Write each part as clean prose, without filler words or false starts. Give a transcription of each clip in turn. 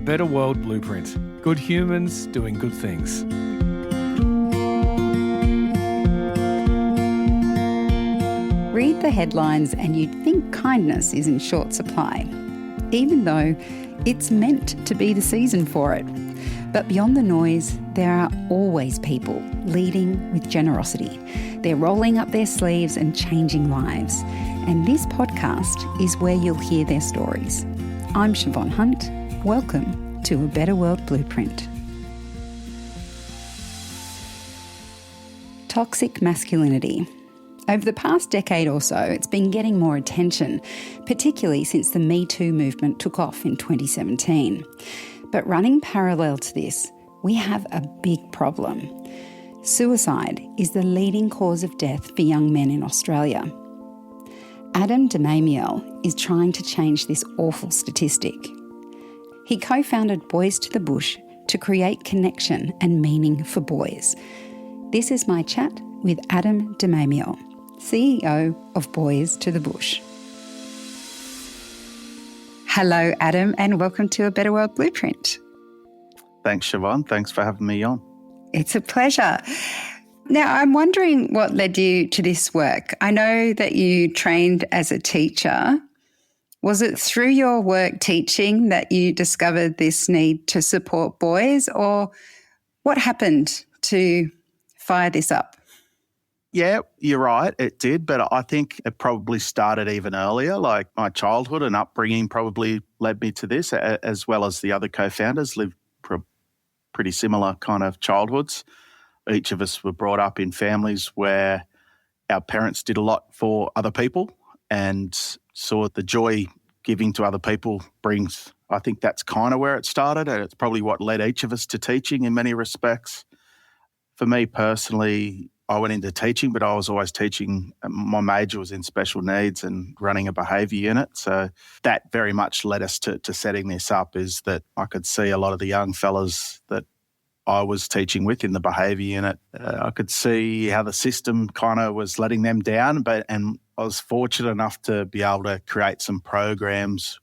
Better World Blueprint. Good humans doing good things. Read the headlines and you'd think kindness is in short supply, even though it's meant to be the season for it. But beyond the noise, there are always people leading with generosity. They're rolling up their sleeves and changing lives. And this podcast is where you'll hear their stories. I'm Siobhan Hunt. Welcome to A Better World Blueprint. Toxic masculinity. Over the past decade or so, it's been getting more attention, particularly since the Me Too movement took off in 2017. But running parallel to this, we have a big problem. Suicide is the leading cause of death for young men in Australia. DeMamiel is trying to change this awful statistic. He co-founded Boys to the Bush to create connection and meaning for boys. This is my chat with DeMamiel, CEO of Boys to the Bush. Hello, Adam, and welcome to A Better World Blueprint. Thanks, Siobhan. Thanks for having me on. It's a pleasure. Now, I'm wondering what led you to this work. I know that you trained as a teacher. Was it through your work teaching that you discovered this need to support boys, or what happened to fire this up? Yeah, you're right, it did, but I think it probably started even earlier. Like my childhood and upbringing probably led me to this, as well as the other co-founders lived pretty similar kind of childhoods. Each of us were brought up in families where our parents did a lot for other people and saw the joy giving to other people brings. I think that's kind of where it started, and it's probably what led each of us to teaching in many respects. For me personally, I went into teaching, but I was always teaching. My major was in special needs and running a behaviour unit. So that very much led us to setting this up, is that I could see a lot of the young fellas that I was teaching with in the behaviour unit. I could see how the system kind of was letting them down, and I was fortunate enough to be able to create some programs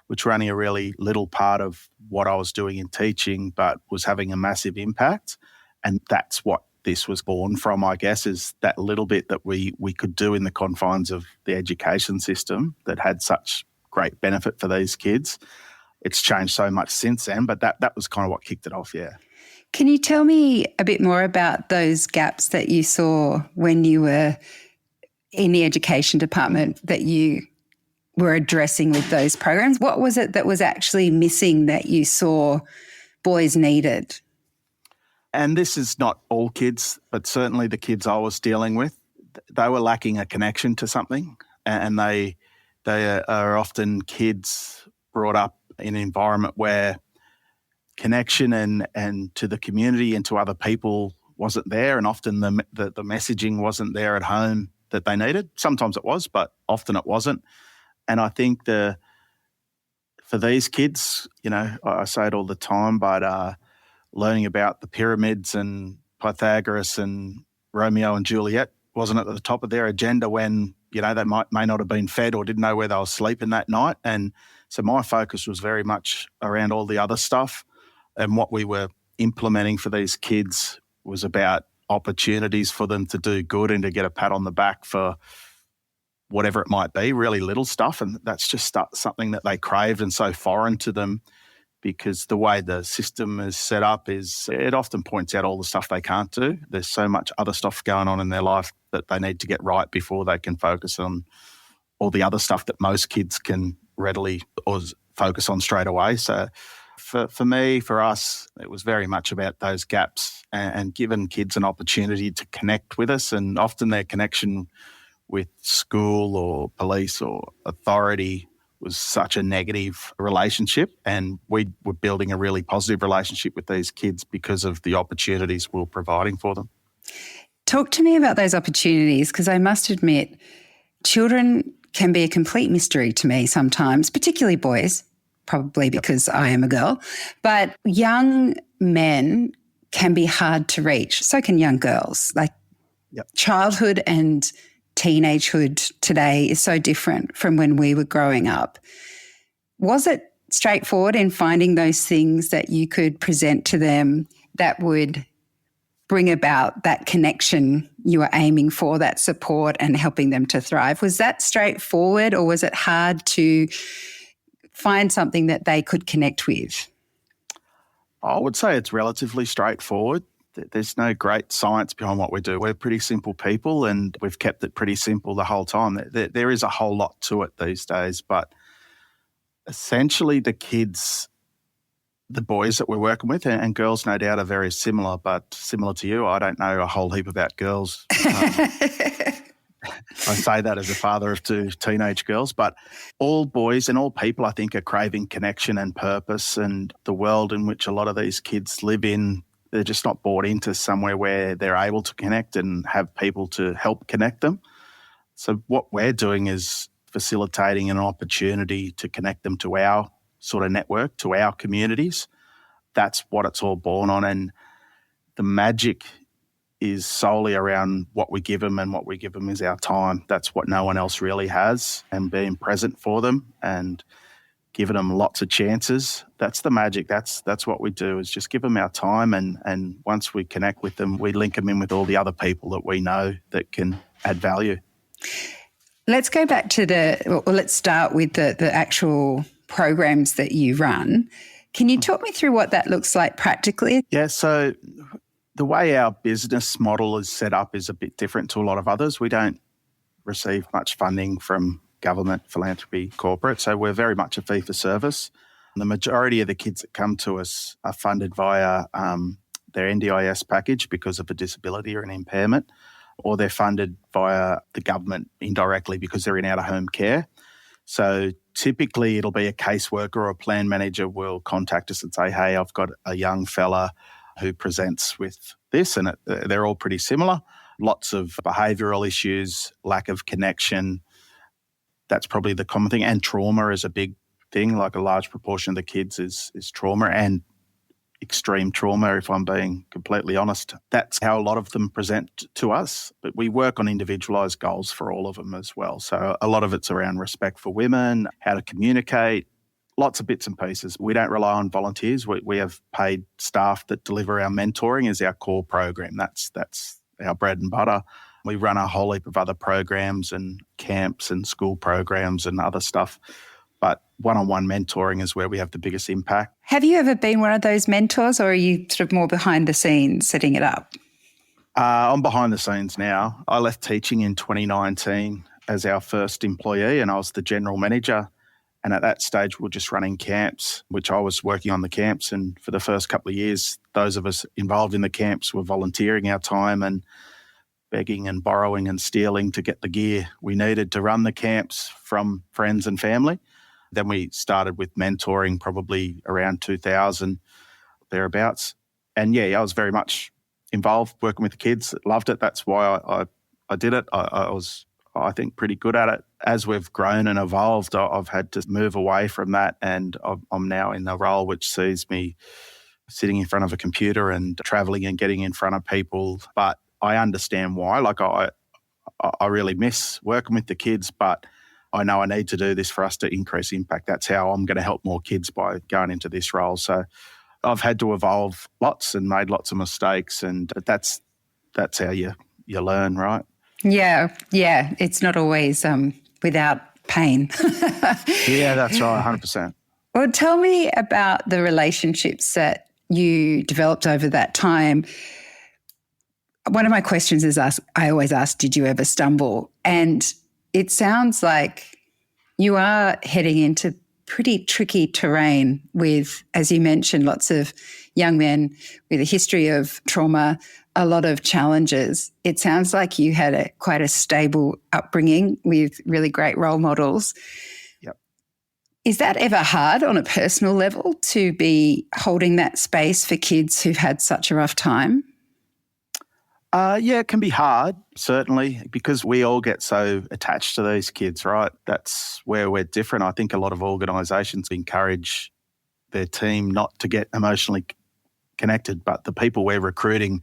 which were only a really little part of what I was doing in teaching, but was having a massive impact. And that's what this was born from, I guess, is that little bit that we could do in the confines of the education system that had such great benefit for these kids. It's changed so much since then, but that was kind of what kicked it off, yeah. Can you tell me a bit more about those gaps that you saw when you were in the education department that you were addressing with those programs? What was it that was actually missing that you saw boys needed? And this is not all kids, but certainly the kids I was dealing with, they were lacking a connection to something, and they are often kids brought up in an environment where connection and to the community and to other people wasn't there, and often the messaging wasn't there at home that they needed. Sometimes it was, but often it wasn't. And I think for these kids, you know, I say it all the time, but learning about the pyramids and Pythagoras and Romeo and Juliet wasn't at the top of their agenda when, you know, they may not have been fed or didn't know where they were sleeping that night. And so my focus was very much around all the other stuff. And what we were implementing for these kids was about opportunities for them to do good and to get a pat on the back for whatever it might be, really little stuff. And that's just something that they craved and so foreign to them, because the way the system is set up is it often points out all the stuff they can't do. There's so much other stuff going on in their life that they need to get right before they can focus on all the other stuff that most kids can readily or focus on straight away. So for me, for us, it was very much about those gaps and giving kids an opportunity to connect with us. And often their connection with school or police or authority was such a negative relationship, and we were building a really positive relationship with these kids because of the opportunities we were providing for them. Talk to me about those opportunities, because I must admit, children can be a complete mystery to me sometimes, particularly boys, probably because I am a girl, but young men can be hard to reach. So can young girls. Like childhood and teenagehood today is so different from when we were growing up. Was it straightforward in finding those things that you could present to them that would bring about that connection you were aiming for, that support and helping them to thrive? Was that straightforward, or was it hard to find something that they could connect with? I would say it's relatively straightforward. There's no great science behind what we do. We're pretty simple people, and we've kept it pretty simple the whole time. There is a whole lot to it these days, but essentially the kids, the boys that we're working with, and girls no doubt are very similar, but similar to you, I don't know a whole heap about girls. I say that as a father of two teenage girls, but all boys and all people, I think, are craving connection and purpose, and the world in which a lot of these kids live in, they're just not brought into somewhere where they're able to connect and have people to help connect them. So what we're doing is facilitating an opportunity to connect them to our sort of network, to our communities. That's what it's all born on, and the magic is solely around what we give them, and what we give them is our time. That's what no one else really has, and being present for them and giving them lots of chances. That's the magic. That's what we do, is just give them our time, and once we connect with them, we link them in with all the other people that we know that can add value. Let's go back to let's start with the actual programs that you run. Can you talk me through what that looks like practically? Yeah, so the way our business model is set up is a bit different to a lot of others. We don't receive much funding from government, philanthropy, corporate, so we're very much a fee-for-service. The majority of the kids that come to us are funded via their NDIS package because of a disability or an impairment, or they're funded via the government indirectly because they're in out-of-home care. So typically it'll be a caseworker or a plan manager will contact us and say, hey, I've got a young fella who presents with this, and they're all pretty similar. Lots of behavioural issues, lack of connection. That's probably the common thing. And trauma is a big thing. Like a large proportion of the kids is trauma, and extreme trauma, if I'm being completely honest. That's how a lot of them present to us. But we work on individualised goals for all of them as well. So a lot of it's around respect for women, how to communicate, lots of bits and pieces. We don't rely on volunteers. We have paid staff that deliver our mentoring as our core program. That's our bread and butter. We run a whole heap of other programs and camps and school programs and other stuff. But one-on-one mentoring is where we have the biggest impact. Have you ever been one of those mentors, or are you sort of more behind the scenes setting it up? I'm behind the scenes now. I left teaching in 2019 as our first employee, and I was the general manager. And at that stage, we were just running camps, which I was working on the camps. And for the first couple of years, those of us involved in the camps were volunteering our time and begging and borrowing and stealing to get the gear we needed to run the camps from friends and family. Then we started with mentoring probably around 2000, thereabouts. And yeah, I was very much involved working with the kids, loved it. That's why I did it. I was, I think, pretty good at it. As we've grown and evolved, I've had to move away from that, and I'm now in the role which sees me sitting in front of a computer and travelling and getting in front of people. But I understand why. Like I really miss working with the kids, but I know I need to do this for us to increase impact. That's how I'm going to help more kids, by going into this role. So I've had to evolve lots and made lots of mistakes, and that's how you learn, right? Yeah. It's not always without pain. Yeah, that's right, 100%. Well, tell me about the relationships that you developed over that time. One of my questions is I always ask, did you ever stumble? And it sounds like you are heading into pretty tricky terrain with, as you mentioned, lots of young men with a history of trauma, a lot of challenges. It sounds like you had quite a stable upbringing with really great role models. Yep. Is that ever hard on a personal level to be holding that space for kids who've had such a rough time? Yeah, it can be hard, certainly, because we all get so attached to these kids, right? That's where we're different. I think a lot of organisations encourage their team not to get emotionally connected, but the people we're recruiting,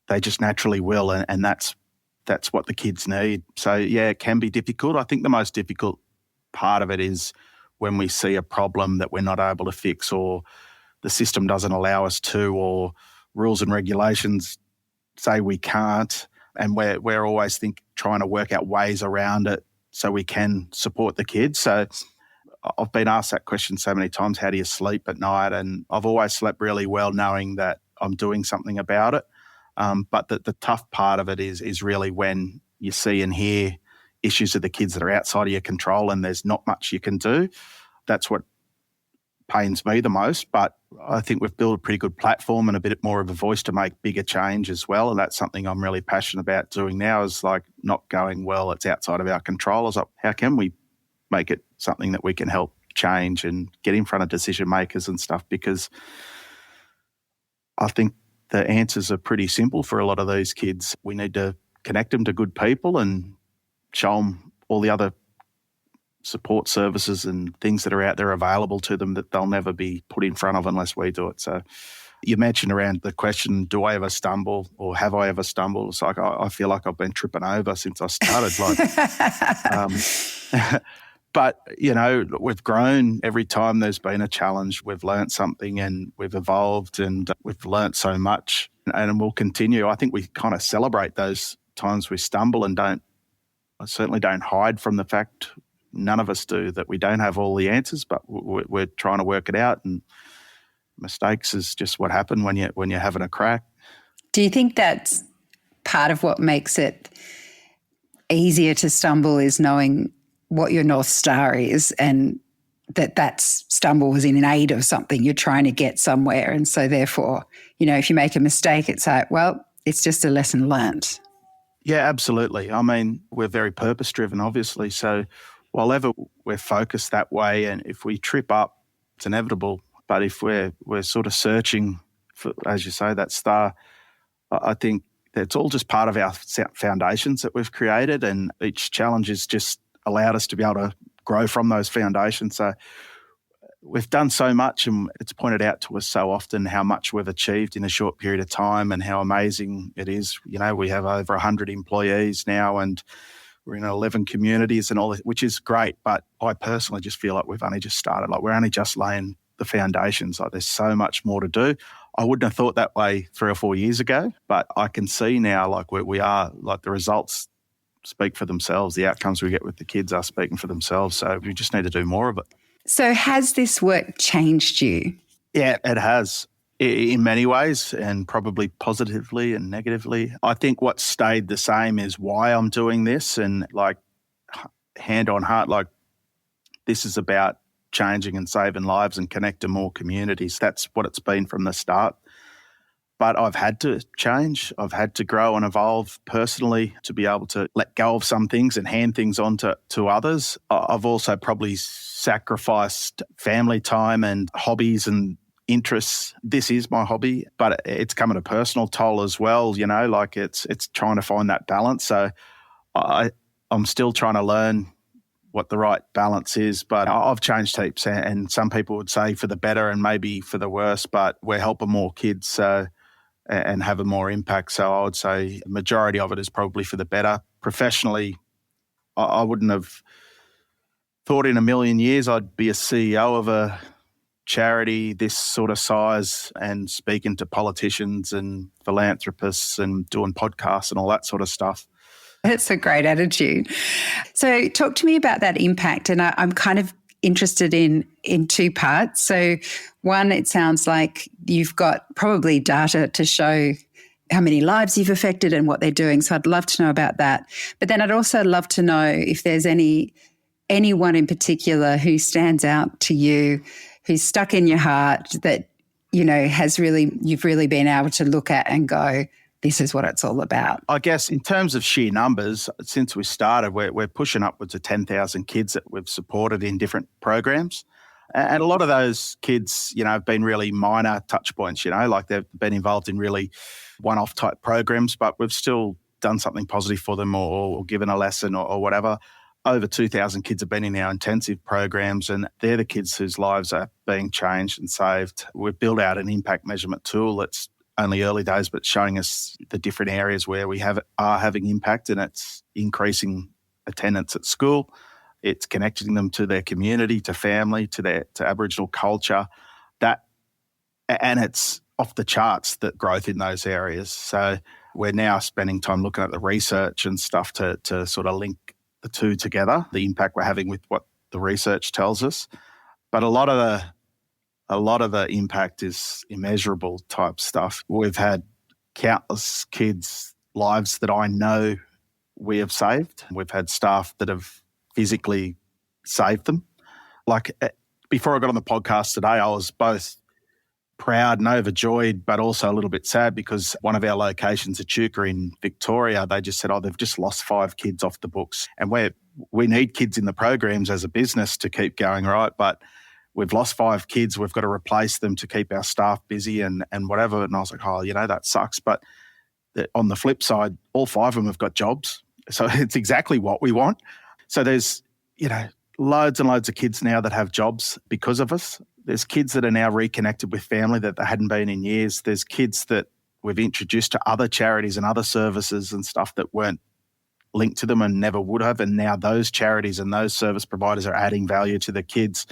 they just naturally will, and that's what the kids need. So, yeah, it can be difficult. I think the most difficult part of it is when we see a problem that we're not able to fix, or the system doesn't allow us to, or rules and regulations say we can't, and we're always trying to work out ways around it so we can support the kids. So I've been asked that question so many times, how do you sleep at night? And I've always slept really well knowing that I'm doing something about it. But the tough part of it is really when you see and hear issues of the kids that are outside of your control and there's not much you can do. That's what pains me the most. But I think we've built a pretty good platform and a bit more of a voice to make bigger change as well. And that's something I'm really passionate about doing now, is like not going, well, it's outside of our control. It's like, how can we make it something that we can help change and get in front of decision makers and stuff? Because I think the answers are pretty simple for a lot of these kids. We need to connect them to good people and show them all the other support services and things that are out there available to them that they'll never be put in front of unless we do it. So you mentioned around the question, do I ever stumble or have I ever stumbled? It's like I feel like I've been tripping over since I started. But, you know, we've grown every time there's been a challenge. We've learnt something and we've evolved and we've learnt so much, and we'll continue. I think we kind of celebrate those times we stumble and I certainly don't hide from the fact, none of us do, that we don't have all the answers, but we're trying to work it out, and mistakes is just what happen when you're having a crack. Do you think that's part of what makes it easier to stumble, is knowing what your North Star is, and that stumble was in aid of something you're trying to get somewhere? And so therefore, you know, if you make a mistake, it's like, well, it's just a lesson learnt. Yeah, absolutely. I mean, we're very purpose-driven, obviously. So while ever we're focused that way, and if we trip up, it's inevitable. But if we're sort of searching for, as you say, that star, I think it's all just part of our foundations that we've created, and each challenge has just allowed us to be able to grow from those foundations. So we've done so much, and it's pointed out to us so often how much we've achieved in a short period of time and how amazing it is. You know, we have over 100 employees now, and we're in 11 communities and all that, which is great. But I personally just feel like we've only just started. Like, we're only just laying the foundations. Like, there's so much more to do. I wouldn't have thought that way 3 or 4 years ago, but I can see now, like, we are, like, the results speak for themselves. The outcomes we get with the kids are speaking for themselves. So we just need to do more of it. So has this work changed you? Yeah, it has in many ways, and probably positively and negatively. I think what stayed the same is why I'm doing this, and like, hand on heart, like, this is about changing and saving lives and connecting more communities. That's what it's been from the start. But I've had to change. I've had to grow and evolve personally to be able to let go of some things and hand things on to others. I've also probably sacrificed family time and hobbies and interests. This is my hobby, but it's come at a personal toll as well. You know, like, it's trying to find that balance. So I'm still trying to learn what the right balance is, but I've changed heaps, and some people would say for the better and maybe for the worse, but we're helping more kids and having more impact. So I would say the majority of it is probably for the better. Professionally, I wouldn't have thought in a million years I'd be a CEO of a charity this sort of size and speaking to politicians and philanthropists and doing podcasts and all that sort of stuff. That's a great attitude. So talk to me about that impact, and I'm kind of interested in 2 parts. So one, it sounds like you've got probably data to show how many lives you've affected and what they're doing. So I'd love to know about that. But then I'd also love to know if there's anyone in particular who stands out to you, who's stuck in your heart, that, you know, you've really been able to look at and go, this is what it's all about. I guess in terms of sheer numbers, since we started, we're pushing upwards of 10,000 kids that we've supported in different programs. And a lot of those kids, you know, have been really minor touch points, you know, like they've been involved in really one-off type programs, but we've still done something positive for them or given a lesson or whatever. Over 2,000 kids have been in our intensive programs, and they're the kids whose lives are being changed and saved. We've built out an impact measurement tool that's only early days, but showing us the different areas where we are having impact, and it's increasing attendance at school, It's connecting them to their community, to family, to Aboriginal culture. And it's off the charts, that growth in those areas. So we're now spending time looking at the research and stuff to sort of link the two together, the impact we're having with what the research tells us. But a lot of the impact is immeasurable type stuff. We've had countless kids' lives that I know we have saved. We've had staff that have physically saved them. Like, before I got on the podcast today, I was both proud and overjoyed, but also a little bit sad, because one of our locations, Echuca in Victoria, they just said, they've just lost 5 kids off the books. And we need kids in the programs as a business to keep going, right? But we've lost 5 kids. We've got to replace them to keep our staff busy and whatever. And I was like, that sucks. But on the flip side, all 5 of them have got jobs. So it's exactly what we want. So there's, loads and loads of kids now that have jobs because of us. There's kids that are now reconnected with family that they hadn't been in years. There's kids that we've introduced to other charities and other services and stuff that weren't linked to them and never would have. And now those charities and those service providers are adding value to the kids.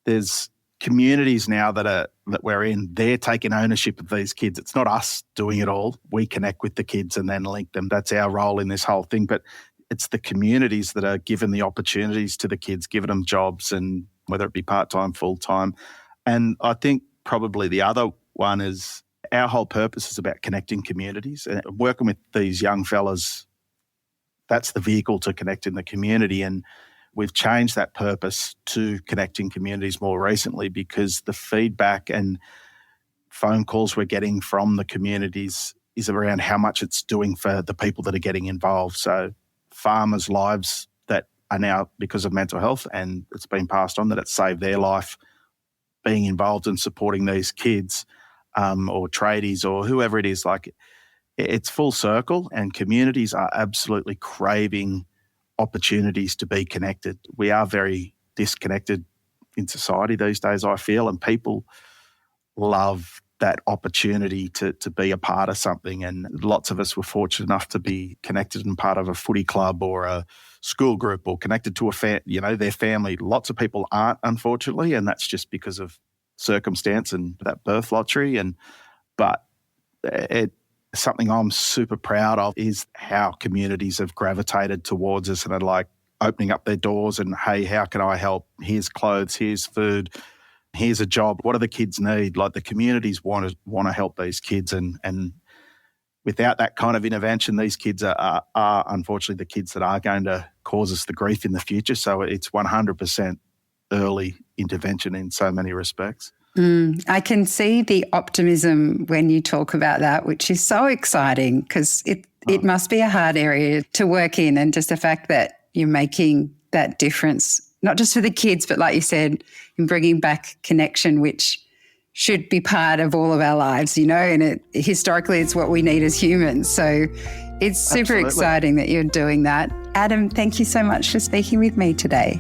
There's communities now that we're in, they're taking ownership of these kids. It's not us doing it all. We connect with the kids and then link them. That's our role in this whole thing. But it's the communities that are giving the opportunities to the kids, giving them jobs, and whether it be part-time, full-time. And I think probably the other one is our whole purpose is about connecting communities and working with these young fellas. That's the vehicle to connect in the community. And we've changed that purpose to connecting communities more recently, because the feedback and phone calls we're getting from the communities is around how much it's doing for the people that are getting involved. So farmers' lives that are now, because of mental health, and it's been passed on, that it's saved their life being involved in supporting these kids, or tradies or whoever it is. Like, it's full circle, and communities are absolutely craving opportunities to be connected. We are very disconnected in society these days, I feel, and people love that opportunity to be a part of something. And lots of us were fortunate enough to be connected and part of a footy club or a school group, or connected to their family. Lots of people aren't, unfortunately, and that's just because of circumstance and that birth lottery. But something I'm super proud of is how communities have gravitated towards us and are like opening up their doors and, hey, how can I help? Here's clothes, here's food, here's a job. What do the kids need? Like, the communities want to help these kids, and without that kind of intervention, these kids are unfortunately the kids that are going to cause us the grief in the future. So it's 100% early intervention in so many respects. I can see the optimism when you talk about that, which is so exciting, because it must be a hard area to work in, and just the fact that you're making that difference, not just for the kids, but like you said, in bringing back connection, which should be part of all of our lives, and historically it's what we need as humans. So it's super exciting that you're doing that. Adam, thank you so much for speaking with me today.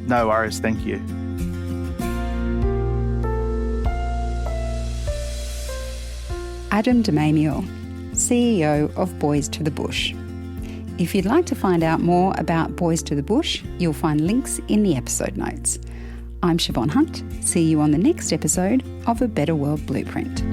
No worries, thank you. Adam DeMamiel, CEO of Boys to the Bush. If you'd like to find out more about Boys to the Bush, you'll find links in the episode notes. I'm Siobhan Hunt. See you on the next episode of A Better World Blueprint.